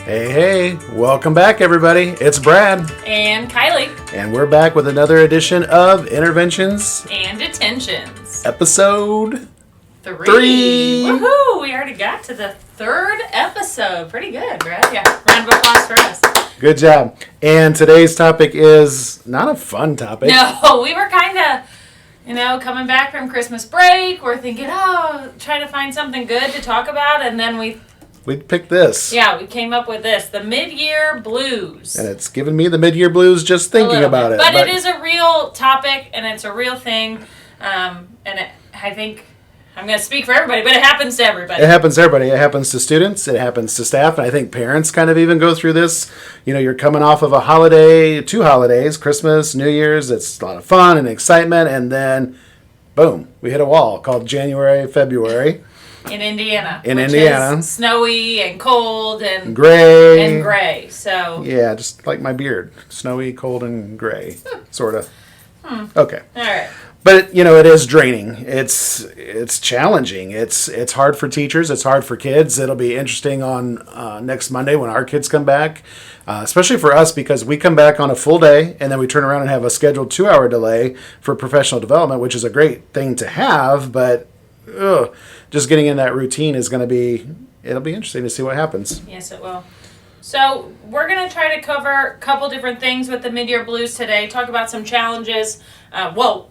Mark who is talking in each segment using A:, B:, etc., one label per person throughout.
A: Hey, welcome back, everybody. It's Brad.
B: And Kylie.
A: And we're back with another edition of Interventions
B: And Detentions.
A: Episode 3.
B: Woohoo! We already got to the third episode. Pretty good, Brad. Yeah, round of applause for us.
A: Good job. And today's topic is not a fun topic.
B: No, we were kind of, coming back from Christmas break. We're thinking, try to find something good to talk about. And then we
A: picked this.
B: Yeah, we came up with this, the Midyear Blues.
A: And it's given me the Midyear Blues just thinking about it.
B: But it is a real topic, and it's a real thing. I think, I'm going to speak for everybody, but it happens to everybody.
A: It happens to everybody. It happens to students. It happens to staff. And I think parents kind of even go through this. You know, you're coming off of a holiday, 2 holidays, Christmas, New Year's. It's a lot of fun and excitement. And then, boom, we hit a wall called January, February.
B: In Indiana.
A: Is
B: snowy and cold and
A: gray.
B: So
A: yeah, just like my beard. Snowy, cold, and gray. Sort of. Okay.
B: All right.
A: But, it is draining. It's challenging. It's hard for teachers. It's hard for kids. It'll be interesting on next Monday when our kids come back, especially for us because we come back on a full day and then we turn around and have a scheduled 2-hour delay for professional development, which is a great thing to have. But just getting in that routine is going to it'll be interesting to see what happens.
B: Yes, it will. So we're going to try to cover a couple different things with the Midyear Blues today. Talk about some challenges. What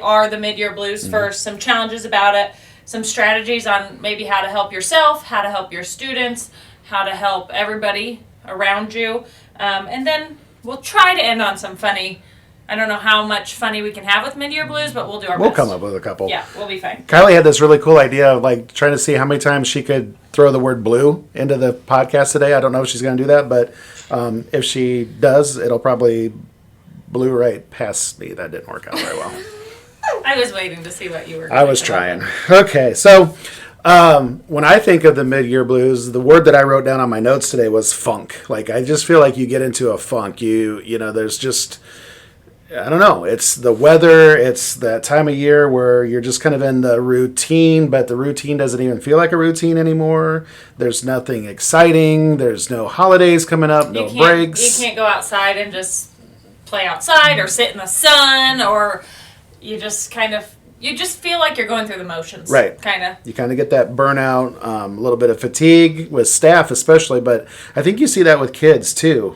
B: are the Midyear Blues first? Some challenges about it. Some strategies on maybe how to help yourself, how to help your students, how to help everybody around you. And then we'll try to end on some funny. I don't know how much funny we can have with Midyear Blues, but we'll do our best.
A: We'll come up with a couple.
B: Yeah, we'll be fine.
A: Kylie had this really cool idea of trying to see how many times she could throw the word blue into the podcast today. I don't know if she's going to do that, but if she does, it'll probably blew right past me. That didn't work out very well.
B: I was waiting to see what you were doing.
A: I was trying. Okay, so when I think of the Midyear Blues, the word that I wrote down on my notes today was funk. I just feel like you get into a funk. There's just... I don't know. It's the weather. It's that time of year where you're just kind of in the routine, but the routine doesn't even feel like a routine anymore. There's nothing exciting. There's no holidays coming up, no breaks.
B: You can't go outside and just play outside or sit in the sun, or you just feel like you're going through the motions.
A: Right.
B: Kind of.
A: You kind of get that burnout, a little bit of fatigue with staff especially, but I think you see that with kids too.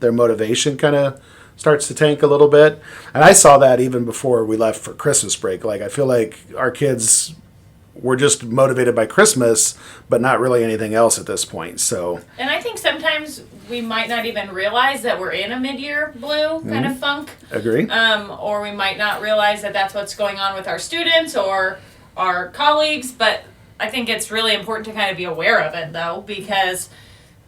A: Their motivation kind of starts to tank a little bit. And I saw that even before we left for Christmas break. I feel like our kids were just motivated by Christmas, but not really anything else at this point. So. And
B: I think sometimes we might not even realize that we're in a Midyear Blue kind of funk.
A: Agree.
B: Or we might not realize that that's what's going on with our students or our colleagues. But I think it's really important to kind of be aware of it, though, because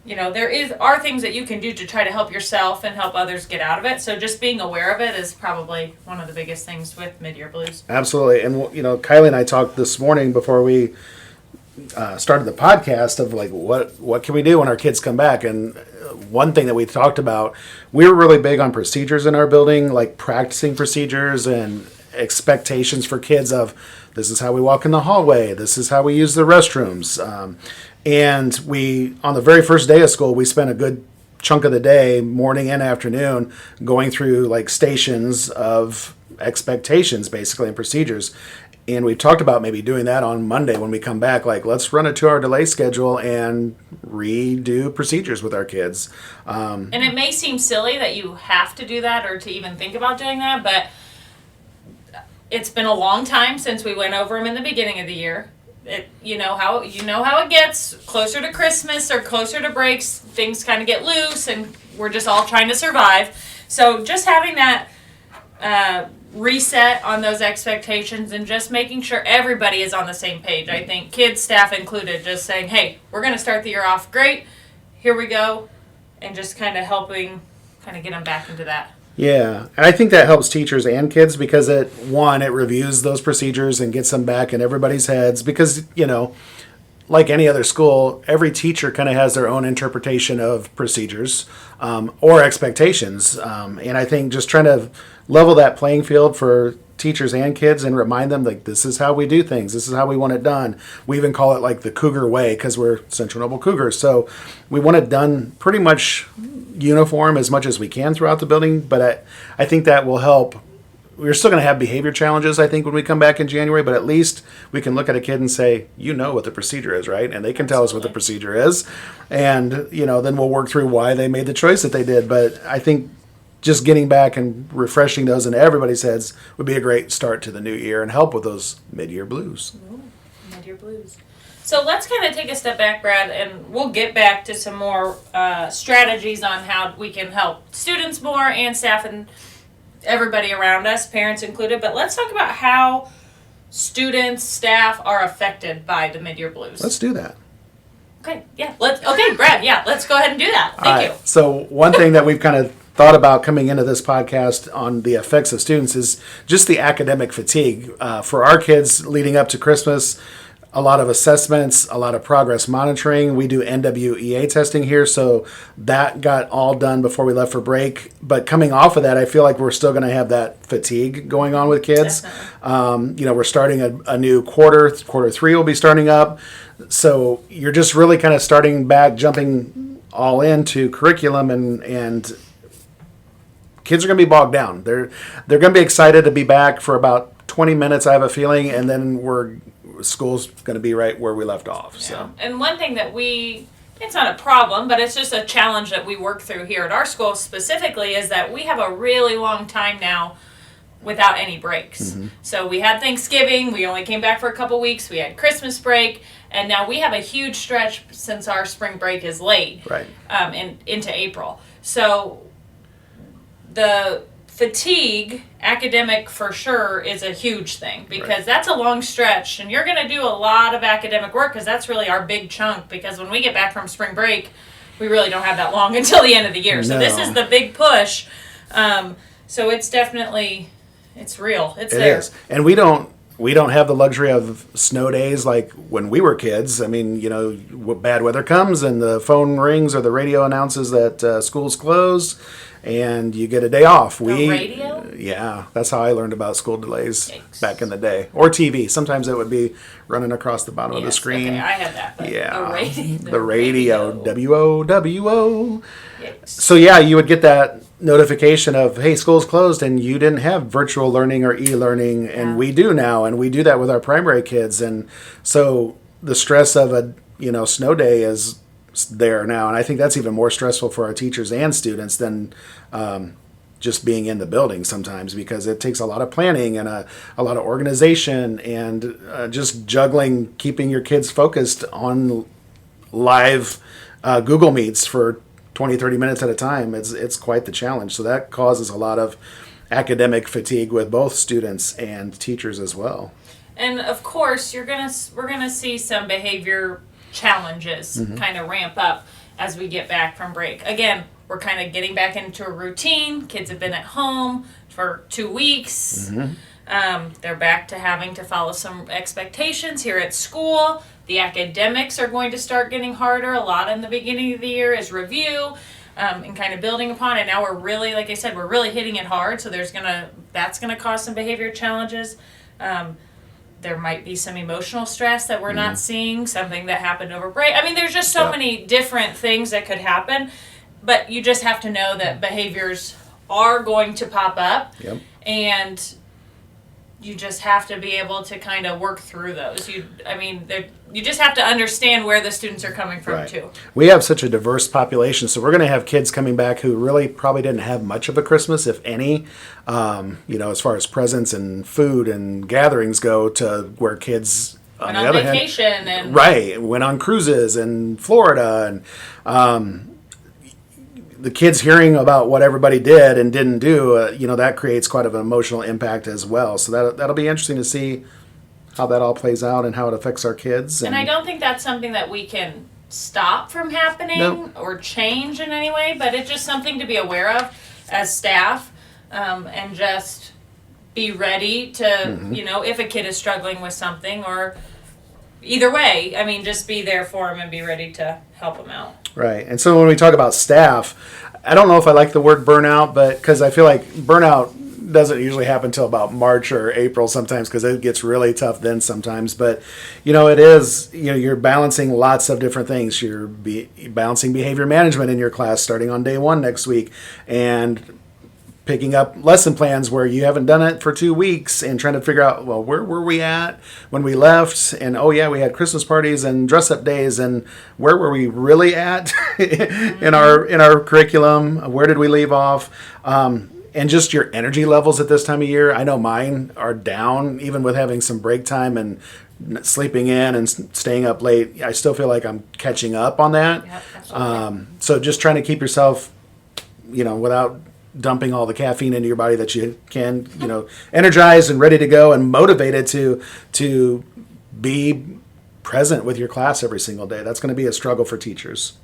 B: there are things that you can do to try to help yourself and help others get out of it. So just being aware of it is probably one of the biggest things with Midyear Blues.
A: Absolutely. And, Kylie and I talked this morning before we started the podcast of what can we do when our kids come back? And one thing that we talked about, we were really big on procedures in our building, practicing procedures and expectations for kids of this is how we walk in the hallway. This is how we use the restrooms. And we, on the very first day of school, we spent a good chunk of the day, morning and afternoon, going through stations of expectations, basically, and procedures. And we've talked about maybe doing that on Monday when we come back. Let's run a 2-hour delay schedule and redo procedures with our kids.
B: And it may seem silly that you have to do that or to even think about doing that, but it's been a long time since we went over them in the beginning of the year. You know how it gets closer to Christmas or closer to breaks, things kind of get loose and we're just all trying to survive. So just having that reset on those expectations and just making sure everybody is on the same page. I think kids, staff included, just saying, hey, we're going to start the year off great. Here we go. And just kind of helping get them back into that.
A: Yeah, I think that helps teachers and kids because it reviews those procedures and gets them back in everybody's heads because, like any other school, every teacher kind of has their own interpretation of procedures or expectations. And I think just trying to level that playing field for teachers and kids and remind them, like, this is how we do things. This is how we want it done. We even call it like the Cougar way because we're Central Noble Cougars. So we want it done pretty much uniform as much as we can throughout the building. But I think that will help. We're still going to have behavior challenges, I think, when we come back in January, but at least we can look at a kid and say, you know what the procedure is, right? And they can tell us what the procedure is. And, then we'll work through why they made the choice that they did. But I think just getting back and refreshing those in everybody's heads would be a great start to the new year and help with those mid-year blues.
B: Ooh, mid-year blues. So let's kind of take a step back, Brad, and we'll get back to some more strategies on how we can help students more and staff and everybody around us, parents included. But let's talk about how students, staff are affected by the mid-year blues.
A: Let's do that.
B: Okay, yeah. Okay, Brad, yeah, let's go ahead and do that. Thank you.
A: So one thing that we've kind of thought about coming into this podcast on the effects of students is just the academic fatigue. For our kids leading up to Christmas, a lot of assessments, a lot of progress monitoring. We do NWEA testing here, so that got all done before we left for break. But coming off of that, I feel like we're still going to have that fatigue going on with kids. We're starting a new quarter. Quarter 3 will be starting up. So you're just really kind of starting back, jumping all into curriculum, and kids are going to be bogged down. They're going to be excited to be back for about 20 minutes, I have a feeling, and then school's going to be right where we left off. Yeah. So,
B: and one thing that it's not a problem, but it's just a challenge that we work through here at our school specifically, is that we have a really long time now without any breaks. Mm-hmm. So we had Thanksgiving, we only came back for a couple weeks, we had Christmas break, and now we have a huge stretch since our spring break is late,
A: right,
B: into April. So the fatigue, academic for sure, is a huge thing, because that's a long stretch, and you're going to do a lot of academic work because that's really our big chunk, because when we get back from spring break, we really don't have that long until the end of the year. So this is the big push. So it's definitely, it's real. It's there.
A: It is. And we don't have the luxury of snow days like when we were kids. I mean, bad weather comes and the phone rings or the radio announces that school's closed and you get a day off.
B: Radio?
A: Yeah, that's how I learned about school delays back in the day. Or TV. Sometimes it would be running across the bottom of the screen.
B: Okay, I had that. But
A: the radio. W-O-W-O. So you would get that notification of, hey, school's closed, and you didn't have virtual learning or e-learning, and we do now, and we do that with our primary kids. And so the stress of a snow day is there now, and I think that's even more stressful for our teachers and students than just being in the building sometimes, because it takes a lot of planning and a lot of organization and just juggling, keeping your kids focused on live Google Meets for 20, 30 minutes at a time. It's quite the challenge. So that causes a lot of academic fatigue with both students and teachers as well. And
B: of course, we're gonna see some behavior challenges kind of ramp up as we get back from break. Again, we're kind of getting back into a routine. Kids have been at home for 2 weeks. They're back to having to follow some expectations here at school. The academics are going to start getting harder. A lot in the beginning of the year is review and kind of building upon it. Now we're really, like I said, we're really hitting it hard. So that's gonna cause some behavior challenges. There might be some emotional stress that we're not seeing, something that happened over break. I mean, there's just so many different things that could happen, but you just have to know that behaviors are going to pop up, and you just have to be able to kind of work through those. You just have to understand where the students are coming from too. We have such a diverse population, so we're going to have kids coming back who really probably didn't have much of a Christmas, if any, as far as presents and food and gatherings go, to where kids on the other vacation hand, went on cruises in Florida, and the kids hearing about what everybody did and didn't do, that creates quite an emotional impact as well. So that'll be interesting to see how that all plays out and how it affects our kids. And I don't think that's something that we can stop from happening or change in any way, but it's just something to be aware of as staff, and just be ready to, if a kid is struggling with something, or either way, just be there for them and be ready to help them out. Right. And so when we talk about staff, I don't know if I like the word burnout, but because I feel like burnout
A: doesn't usually happen until about March or April sometimes because it gets really tough then sometimes. But, it is, you're balancing lots of different things. You're balancing behavior management in your class starting on day one next week, and picking up lesson plans where you haven't done it for 2 weeks and trying to figure out, well, where were we at when we left? And oh yeah, we had Christmas parties and dress up days, and where were we really at in our curriculum? Where did we leave off? And just your energy levels at this time of year. I know mine are down, even with having some break time and sleeping in and staying up late. I still feel like I'm catching up on that.
B: Yep, absolutely.
A: So just trying to keep yourself, without dumping all the caffeine into your body that you can, energized and ready to go and motivated to be present with your class every single day. That's going to be a struggle for teachers.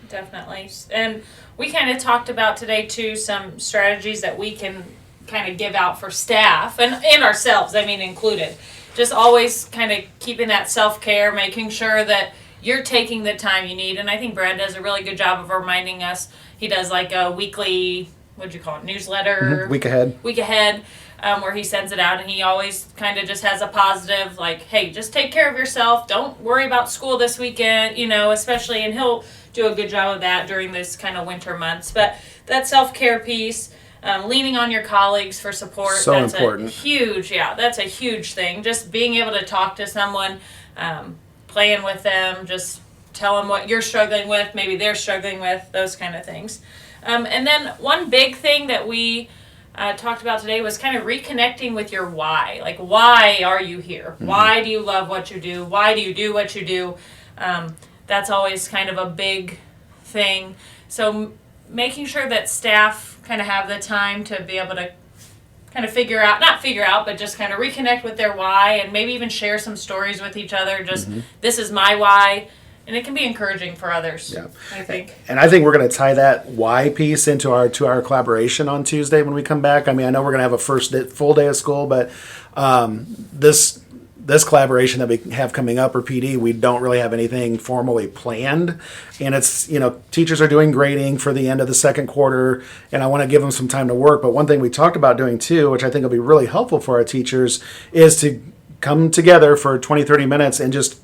B: Definitely. And we kind of talked about today too some strategies that we can kind of give out for staff and ourselves, included. Just always kind of keeping that self-care, making sure that you're taking the time you need. And I think Brad does a really good job of reminding us. He does like a weekly, newsletter?
A: Week ahead,
B: where he sends it out, and he always kind of just has a positive, like, hey, just take care of yourself. Don't worry about school this weekend, especially, and he'll do a good job of that during this kind of winter months. But that self-care piece, leaning on your colleagues for support, that's important. That's a huge thing. Just being able to talk to someone, playing with them, just tell them what you're struggling with, maybe they're struggling with, those kind of things. And then one big thing that we talked about today was kind of reconnecting with your why. Like, why are you here? Mm-hmm. Why do you love what you do? Why do you do what you do? That's always kind of a big thing. So making sure that staff kind of have the time to be able to kind of but just kind of reconnect with their why, and maybe even share some stories with each other. Just, this is my why. And it can be encouraging for others, yeah. I think.
A: And I think we're going to tie that why piece into our collaboration on Tuesday when we come back. I know we're going to have a full day of school, but this collaboration that we have coming up, or PD, we don't really have anything formally planned. And it's, teachers are doing grading for the end of the second quarter, and I want to give them some time to work. But one thing we talked about doing too, which I think will be really helpful for our teachers, is to come together for 20, 30 minutes and just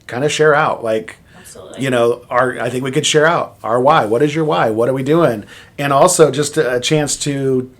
A: kind of share out, like,
B: absolutely.
A: I think we could share out our why. What is your why? What are we doing? And also just a chance to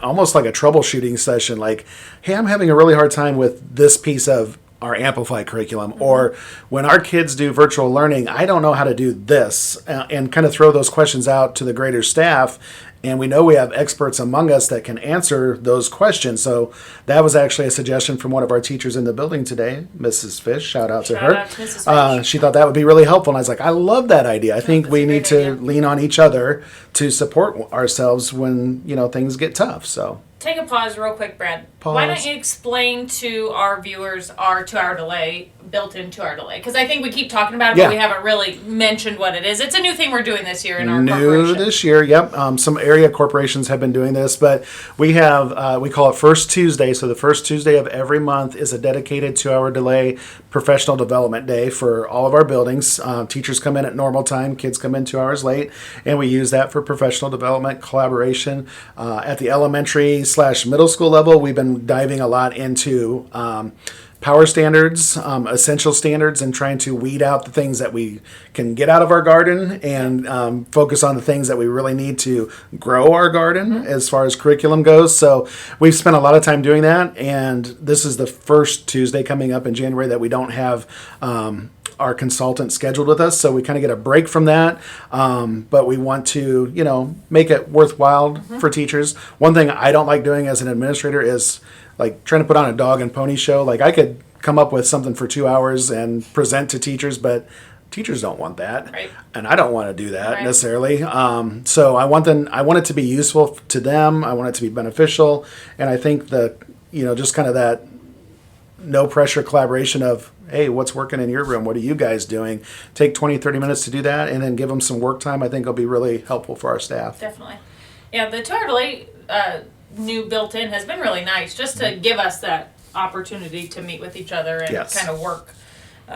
A: almost like a troubleshooting session, like, hey, I'm having a really hard time with this piece of our Amplify curriculum, or when our kids do virtual learning, I don't know how to do this, and kind of throw those questions out to the greater staff. And we know we have experts among us that can answer those questions. So that was actually a suggestion from one of our teachers in the building today, Mrs. Fish. Shout out to her. She thought that would be really helpful. And I was like, I love that idea. I think we need to lean on each other to support ourselves when, things get tough. So
B: take a pause real quick, Brad.
A: Pause.
B: Why don't you explain to our viewers our 2-hour delay, built-in 2-hour delay? Because I think we keep talking about it, but we haven't really mentioned what it is. It's a new thing we're doing this year in our corporation.
A: New this year, yep. Some area corporations have been doing this, but we have, we call it First Tuesday. So the first Tuesday of every month is a dedicated 2-hour delay professional development day for all of our buildings. Teachers come in at normal time, kids come in 2 hours late, and we use that for professional development collaboration. At the elementary/middle school level, we've been diving a lot into power standards, essential standards, and trying to weed out the things that we can get out of our garden and focus on the things that we really need to grow our garden as far as curriculum goes. So we've spent a lot of time doing that, and this is the first Tuesday coming up in January that we don't have our consultant scheduled with us, so we kind of get a break from that, but we want to make it worthwhile for teachers. One thing I don't like doing as an administrator is like trying to put on a dog and pony show. Like, I could come up with something for 2 hours and present to teachers, but teachers don't want that,
B: right.
A: And I don't want to do that necessarily. So I want it to be useful to them. I want it to be beneficial, and I think just kind of that no pressure collaboration of, hey, what's working in your room? What are you guys doing? Take 20, 30 minutes to do that, and then give them some work time. I think will be really helpful for our staff.
B: Definitely. Yeah, the 2-hour delay new built-in has been really nice, just to give us that opportunity to meet with each other and kind of work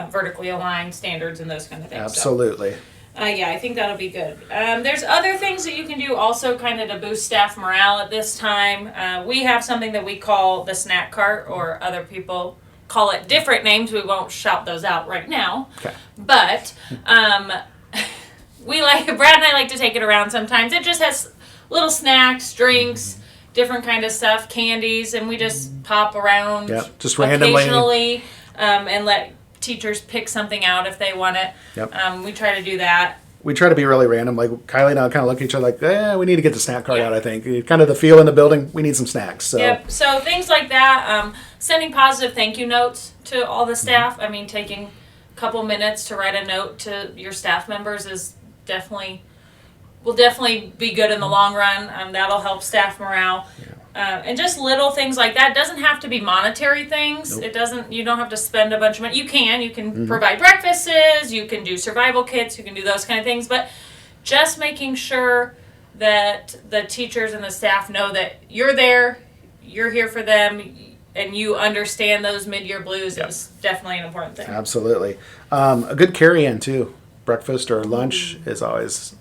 B: vertically aligned standards and those kind of things.
A: Absolutely.
B: Yeah, I think that'll be good. There's other things that you can do also kind of to boost staff morale at this time. We have something that we call the snack cart, or other people call it different names. We won't shout those out right now.
A: Okay.
B: But Brad and I like to take it around sometimes. It just has little snacks, drinks, different kind of stuff, candies, and we just pop around
A: just randomly.
B: Occasionally, and let teachers pick something out if they want it.
A: Yep.
B: We try to do that.
A: We try to be really random. Like Kylie and I kind of look at each other like, we need to get the snack cart out, I think. Kind of the feel in the building, we need some snacks. So.
B: Yep. So things like that. Sending positive thank you notes to all the staff. I mean, taking a couple minutes to write a note to your staff members will definitely be good in the long run. That'll help staff morale. Yeah. And just little things like that. It doesn't have to be monetary things. Nope. You don't have to spend a bunch of money. You can provide breakfasts, you can do survival kits, you can do those kind of things, but just making sure that the teachers and the staff know that you're there, you're here for them, and you understand those mid-year blues is definitely an important thing.
A: Absolutely. A good carry-in too. Breakfast or lunch is always...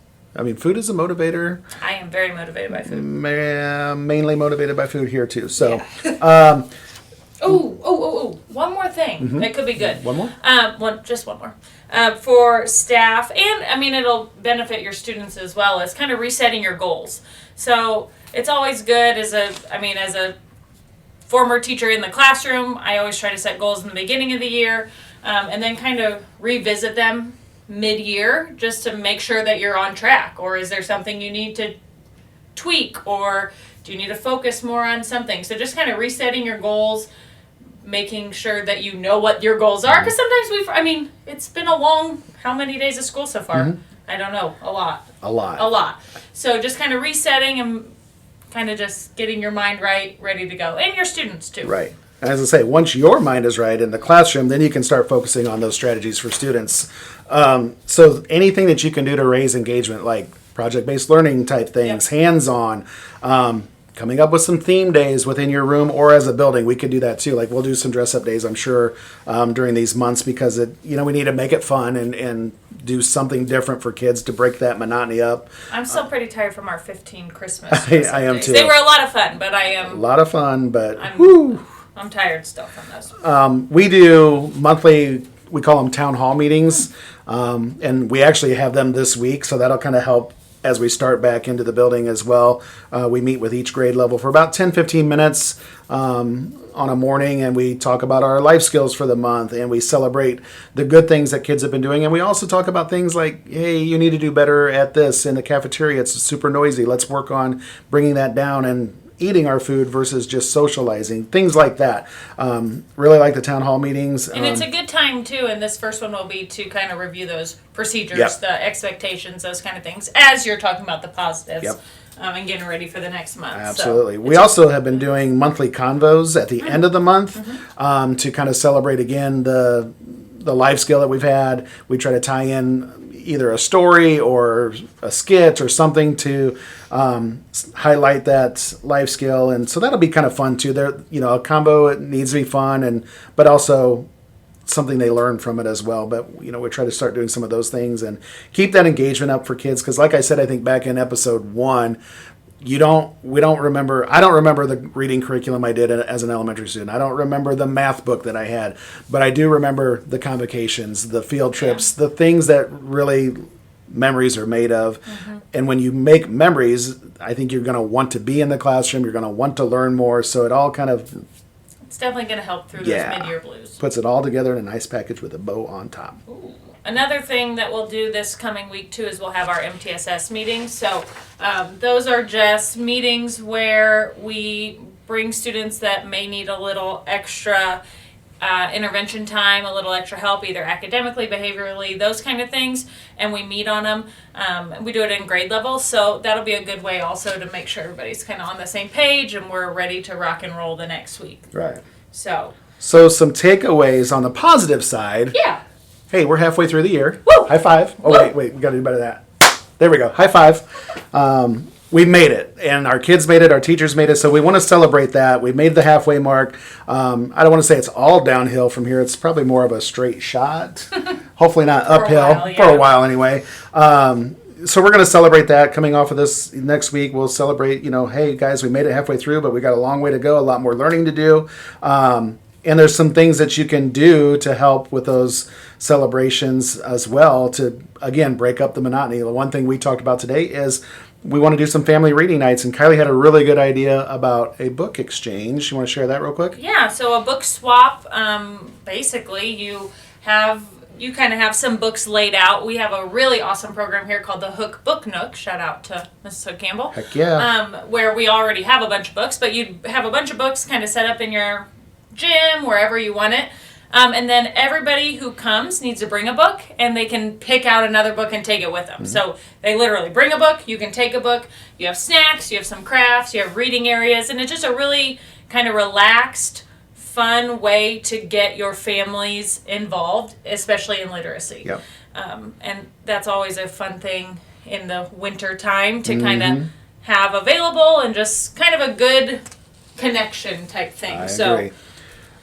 A: food is a motivator.
B: I am very motivated by food.
A: Mainly motivated by food here too. So,
B: one more thing that could be good.
A: One more?
B: Just one more. For staff, and it'll benefit your students as well, as kind of resetting your goals. So it's always good as a former teacher in the classroom, I always try to set goals in the beginning of the year, and then kind of revisit them mid-year just to make sure that you're on track. Or is there something you need to tweak, or do you need to focus more on something? So just kind of resetting your goals, making sure that you know what your goals are, because sometimes it's been a long, how many days of school so far? I don't know, a lot. So just kind of resetting and kind of just getting your mind right, ready to go, and your students too.
A: Right. As I say, once your mind is right in the classroom, then you can start focusing on those strategies for students. So anything that you can do to raise engagement, like project-based learning type things, hands-on, coming up with some theme days within your room or as a building, we could do that too. Like we'll do some dress-up days, I'm sure, during these months, because we need to make it fun and do something different for kids to break that monotony up.
B: I'm still pretty tired from our 15 Christmas
A: I am
B: days.
A: too.
B: They were a lot of fun, but I am...
A: A lot of fun, but...
B: I'm tired still from those.
A: We do monthly, we call them town hall meetings, and we actually have them this week, so that'll kind of help as we start back into the building as well. We meet with each grade level for about 10-15 minutes on a morning, and we talk about our life skills for the month, and we celebrate the good things that kids have been doing, and we also talk about things like, hey, you need to do better at this in the cafeteria. It's super noisy. Let's work on bringing that down and eating our food versus just socializing, things like that. Really like the town hall meetings.
B: And it's a good time too, and this first one will be to kind of review those procedures, the expectations, those kind of things, as you're talking about the positives and getting ready for the next month.
A: Absolutely. So we also have been doing monthly convos at the end of the month to kind of celebrate again the life skill that we've had. We try to tie in either a story or a skit or something to highlight that life skill, and so that'll be kind of fun too. There, a combo, it needs to be fun, but also something they learn from it as well. But we try to start doing some of those things and keep that engagement up for kids, because like I said, I think back in episode 1, I don't remember the reading curriculum I did as an elementary student. I don't remember the math book that I had, but I do remember the convocations, the field trips, the things that really memories are made of. And when you make memories, I think you're going to want to be in the classroom. You're going to want to learn more. So it all kind of...
B: It's definitely going to help through those mid-year blues.
A: Puts it all together in a nice package with a bow on top.
B: Ooh. Another thing that we'll do this coming week too is we'll have our MTSS meetings. So those are just meetings where we bring students that may need a little extra intervention time, a little extra help, either academically, behaviorally, those kind of things, and we meet on them. We do it in grade level, so that'll be a good way also to make sure everybody's kind of on the same page and we're ready to rock and roll the next week.
A: Right.
B: So
A: some takeaways on the positive side.
B: Yeah.
A: Hey, we're halfway through the year.
B: Woo! High
A: five. Oh, wait, we got to do better than that. There we go. High five. We made it, and our kids made it, our teachers made it, so we want to celebrate that. We made the halfway mark. I don't want to say it's all downhill from here. It's probably more of a straight shot, hopefully not uphill for a while anyway. So we're going to celebrate that coming off of this next week. We'll celebrate, hey guys, we made it halfway through, but we got a long way to go, a lot more learning to do. And there's some things that you can do to help with those celebrations as well to, again, break up the monotony. The one thing we talked about today is we want to do some family reading nights, and Kylie had a really good idea about a book exchange. You want to share that real quick?
B: Yeah, so a book swap, basically you kind of have some books laid out. We have a really awesome program here called the Hook Book Nook. Shout out to Mrs. Hook Campbell.
A: Heck yeah.
B: Where we already have a bunch of books, but you have a bunch of books kind of set up in your gym, wherever you want it. And then everybody who comes needs to bring a book, and they can pick out another book and take it with them. Mm-hmm. So they literally bring a book, you can take a book, you have snacks, you have some crafts, you have reading areas, and it's just a really kind of relaxed, fun way to get your families involved, especially in literacy.
A: Yep.
B: And that's always a fun thing in the winter time to kind of have available, and just kind of a good connection type thing.
A: I agree.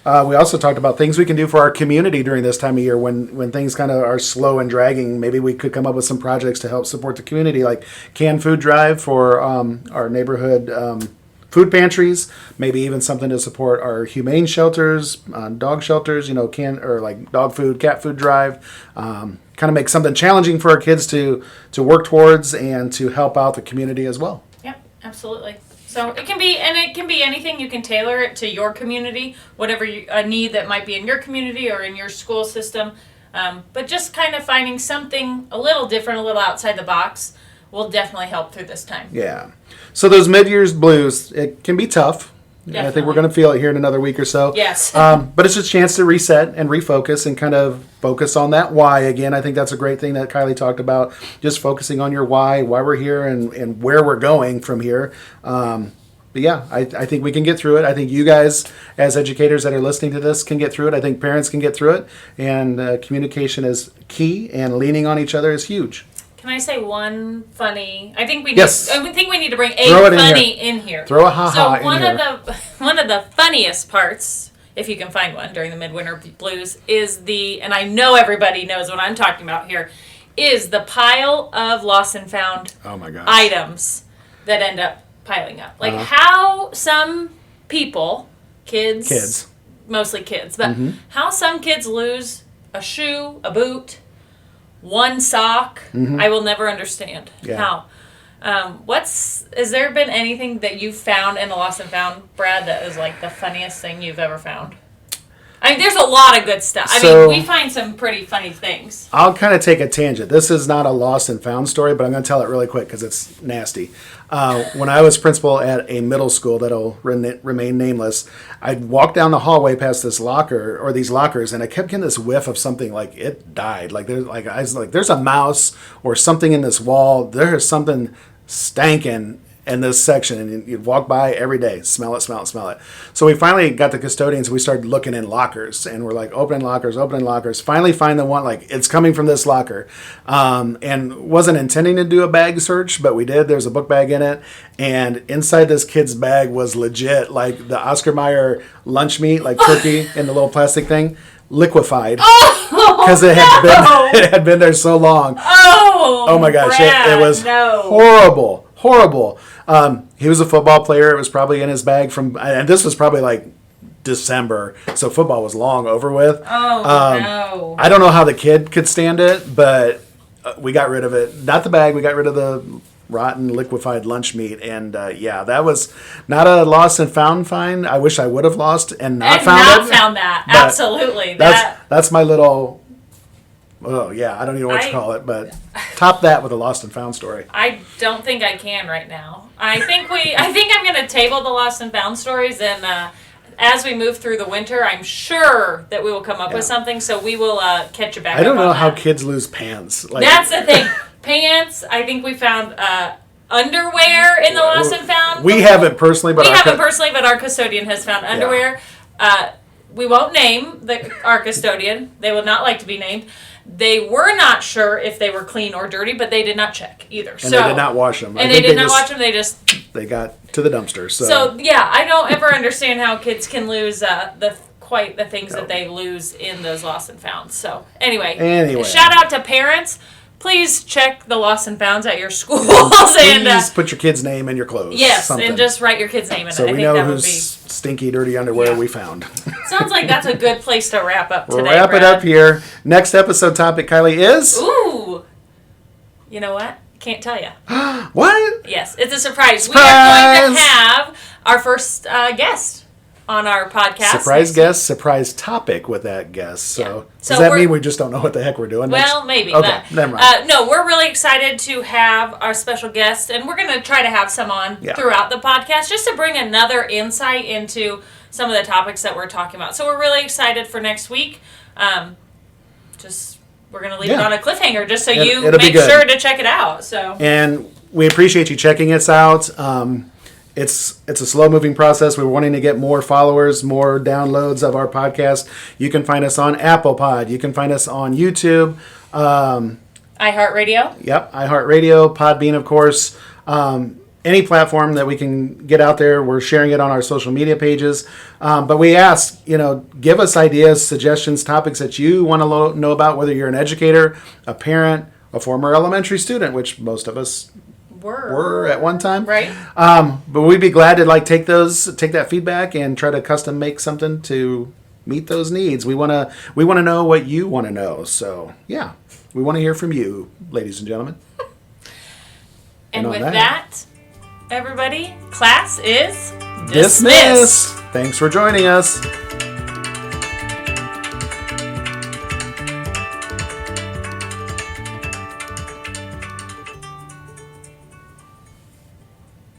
A: We also talked about things we can do for our community during this time of year when things kind of are slow and dragging. Maybe we could come up with some projects to help support the community, like canned food drive for our neighborhood food pantries. Maybe even something to support our humane shelters, dog shelters. Like dog food, cat food drive. Kind of make something challenging for our kids to work towards and to help out the community as well.
B: Yep, absolutely. So it can be anything. You can tailor it to your community, whatever a need that might be in your community or in your school system. But just kind of finding something a little different, a little outside the box, will definitely help through this time.
A: Yeah. So those mid-year's blues, it can be tough.
B: Definitely.
A: I think we're going to feel it here in another week or so.
B: Yes.
A: But it's a chance to reset and refocus and kind of focus on that why again. I think that's a great thing that Kylie talked about, just focusing on your why we're here and where we're going from here. But yeah, I think we can get through it. I think you guys as educators that are listening to this can get through it. I think parents can get through it. And communication is key, and leaning on each other is huge.
B: Can I say one funny? I think we need to bring
A: Throw
B: a funny in here.
A: Throw a ha-ha
B: in here. So one of the funniest parts, if you can find one during the Midwinter Blues, is and I know everybody knows what I'm talking about here, is the pile of lost and found items that end up piling up. Like how some people, kids, mostly kids, but how some kids lose a shoe, a boot, one sock. I will never understand how. Has there been anything that you've found in the lost and found, Brad, that is like the funniest thing you've ever found? I mean, there's a lot of good stuff. We find some pretty funny things. I'll
A: kind of take a tangent. This is not a lost and found story, but I'm going to tell it really quick because it's nasty. When I was principal at a middle school that'll remain nameless, I'd walk down the hallway past this locker or these lockers, and I kept getting this whiff of something like it died. I was like, there's a mouse or something in this wall. There's something stanking in this section, and you'd walk by every day, smell it. So we finally got the custodians, we started looking in lockers, and we're like, opening lockers, finally find the one, like, it's coming from this locker. And wasn't intending to do a bag search, but we did. There's a book bag in it, and inside this kid's bag was legit, like, the Oscar Mayer lunch meat, like turkey in the little plastic thing, liquefied. Because it had been there so long. Oh my gosh,
B: Brad,
A: it was horrible. He was a football player. It was probably in his bag and this was probably like December, so football was long over with.
B: No.
A: I don't know how the kid could stand it, but we got rid of it. Not the bag, we got rid of the rotten liquefied lunch meat, and that was not a lost and found find. I wish I would have lost and not found
B: that. Absolutely.
A: That's my little... Oh, yeah, I don't even know what to call it, but top that with a lost and found story.
B: I don't think I can right now. I think I'm going to table the lost and found stories, and as we move through the winter, I'm sure that we will come up with something, so we will catch you back up.
A: I don't know how kids lose pants.
B: That's the thing. Pants, I think we found underwear in the lost and found.
A: We haven't personally, but
B: our custodian has found underwear. We won't name our custodian. They would not like to be named. They were not sure if they were clean or dirty, but they did not check either.
A: And they did not wash them.
B: They They
A: got to the dumpster.
B: So yeah, I don't ever understand how kids can lose the quite the things that they lose in those lost and founds. So anyway,
A: Anyway.
B: shout out to parents. Please check the lost and founds at your schools.
A: Please
B: and
A: put your kid's name in your clothes.
B: yes,
A: something.
B: and just write your kid's name in
A: so
B: it. I
A: we
B: think
A: know
B: that would
A: whose
B: be.
A: stinky, dirty underwear
B: Yeah.
A: we found.
B: Sounds like that's a good place to wrap up today.
A: We'll wrap it
B: Brad.
A: up here. Next episode topic, Kylie, is
B: Ooh, you know what? Can't tell you.
A: what?
B: Yes, it's a surprise. We
A: Surprise!
B: are going to have our first guest on our podcast.
A: Surprise
B: next
A: guest, surprise topic with that guest. So,
B: Yeah.
A: does
B: So
A: that
B: we're-
A: mean we just don't know what the heck we're doing?
B: Well, maybe.
A: Okay,
B: but,
A: never mind.
B: no, we're really excited to have our special guest, and we're going to try to have some on throughout the podcast just to bring another insight into some of the topics that we're talking about. So we're really excited for next week. We're going to leave it on a cliffhanger just so you
A: it'll be
B: make
A: good.
B: sure to check it out. So
A: And we appreciate you checking us out. It's a slow moving process. We're wanting to get more followers, more downloads of our podcast. You can find us on Apple Pod. You can find us on YouTube.
B: iHeartRadio.
A: Yep, iHeartRadio, Podbean, of course. Any platform that we can get out there, we're sharing it on our social media pages. But we ask, give us ideas, suggestions, topics that you want to know about, whether you're an educator, a parent, a former elementary student, which most of us were at one time.
B: Right.
A: But we'd be glad to take that feedback and try to custom make something to meet those needs. We want to know what you want to know. So yeah, we want to hear from you, ladies and gentlemen.
B: And
A: on
B: with
A: that-
B: that, everybody, class is
A: Dismissed. Thanks for joining us.